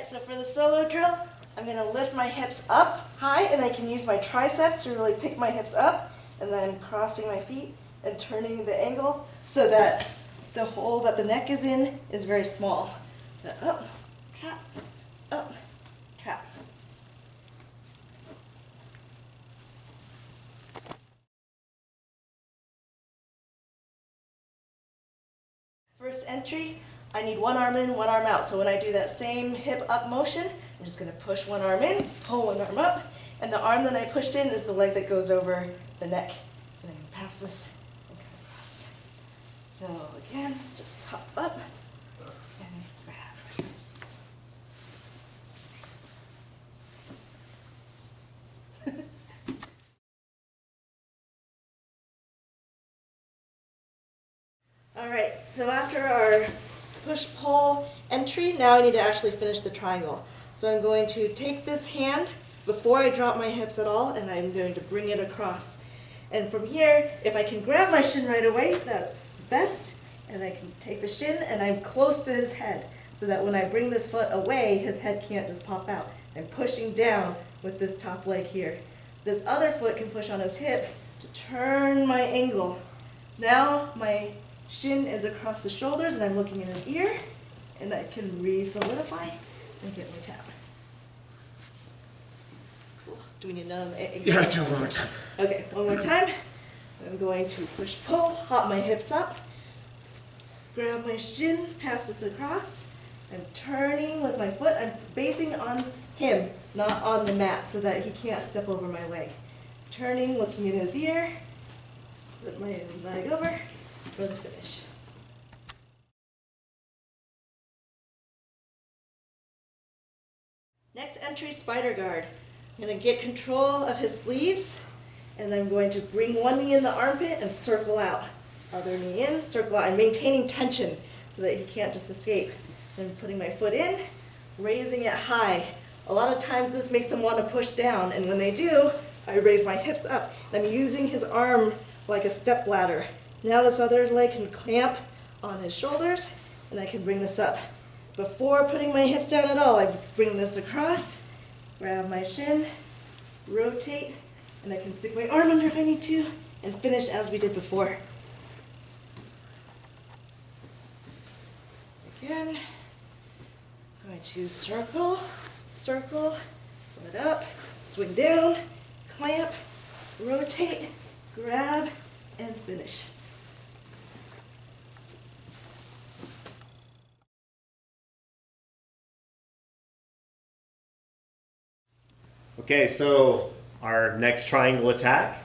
so for the solo drill, I'm going to lift my hips up high, and I can use my triceps to really pick my hips up, and then I'm crossing my feet and turning the angle so that the hole that the neck is in is very small. So up, cap, up, cap. First entry, I need one arm in, one arm out. So when I do that same hip up motion, I'm just going to push one arm in, pull one arm up, and the arm that I pushed in is the leg that goes over the neck. And then pass this and come across. So again, just hop up and grab. All right, so after our push-pull entry, now I need to actually finish the triangle. So I'm going to take this hand before I drop my hips at all, and I'm going to bring it across. And from here, if I can grab my shin right away, that's best. And I can take the shin, and I'm close to his head, so that when I bring this foot away, his head can't just pop out. I'm pushing down with this top leg here. This other foot can push on his hip to turn my angle. Now my shin is across the shoulders, and I'm looking in his ear, and I can re-solidify and get my tap. Cool. Do we need another? Yeah, do it one more time. Okay, one more time. I'm going to push-pull, hop my hips up, grab my shin, pass this across. I'm turning with my foot. I'm basing on him, not on the mat, so that he can't step over my leg. Turning, looking in his ear, put my leg over for the finish. Next entry, spider guard. I'm going to get control of his sleeves, and I'm going to bring one knee in the armpit and circle out. Other knee in, circle out. I'm maintaining tension so that he can't just escape. I'm putting my foot in, raising it high. A lot of times this makes them want to push down, and when they do, I raise my hips up. I'm using his arm like a step ladder. Now this other leg can clamp on his shoulders, and I can bring this up. Before putting my hips down at all, I bring this across, grab my shin, rotate, and I can stick my arm under if I need to, and finish as we did before. Again, I'm going to circle, circle, foot up, swing down, clamp, rotate, grab, and finish. Okay, so our next triangle attack.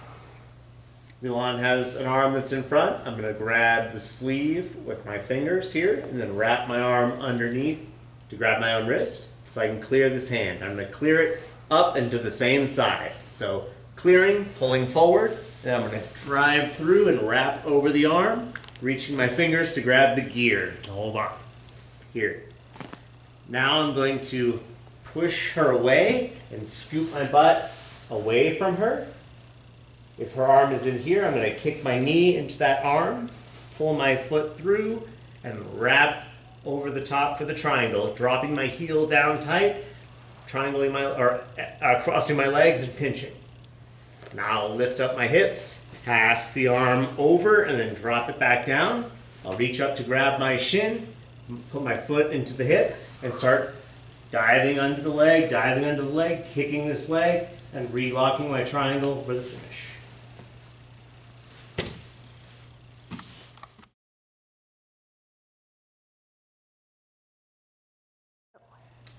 Milan has an arm that's in front. I'm going to grab the sleeve with my fingers here and then wrap my arm underneath to grab my own wrist so I can clear this hand. I'm going to clear it up and to the same side. So clearing, pulling forward, and I'm going to drive through and wrap over the arm, reaching my fingers to grab the gear to hold on. Here. Now I'm going to push her away and scoop my butt away from her. If her arm is in here, I'm going to kick my knee into that arm, pull my foot through, and wrap over the top for the triangle, dropping my heel down tight, triangling crossing my legs and pinching. Now I'll lift up my hips, pass the arm over, and then drop it back down. I'll reach up to grab my shin, put my foot into the hip, and start diving under the leg, kicking this leg, and relocking my triangle for the finish.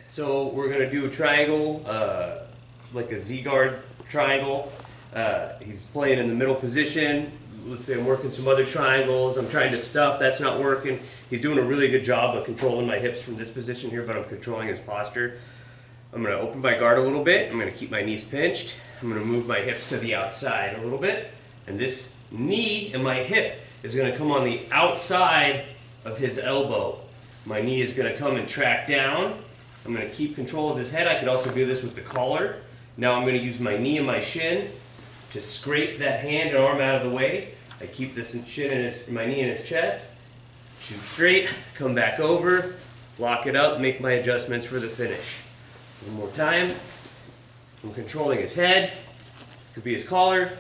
So we're going to do a triangle, like a Z-guard triangle. He's playing in the middle position. Let's say I'm working some other triangles. I'm trying to stuff. That's not working. He's doing a really good job of controlling my hips from this position here, but I'm controlling his posture. I'm going to open my guard a little bit. I'm going to keep my knees pinched. I'm going to move my hips to the outside a little bit. And this knee and my hip is going to come on the outside of his elbow. My knee is going to come and track down. I'm going to keep control of his head. I could also do this with the collar. Now I'm going to use my knee and my shin to scrape that hand and arm out of the way. I keep this shin and my knee in his chest. Shoot straight, come back over, lock it up, make my adjustments for the finish. One more time. I'm controlling his head. Could be his collar.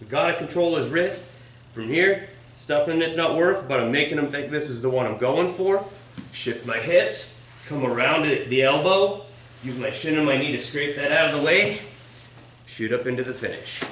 We gotta control his wrist. From here, stuffing it's not work, but I'm making him think this is the one I'm going for. Shift my hips, come around the elbow, use my shin and my knee to scrape that out of the way, shoot up into the finish.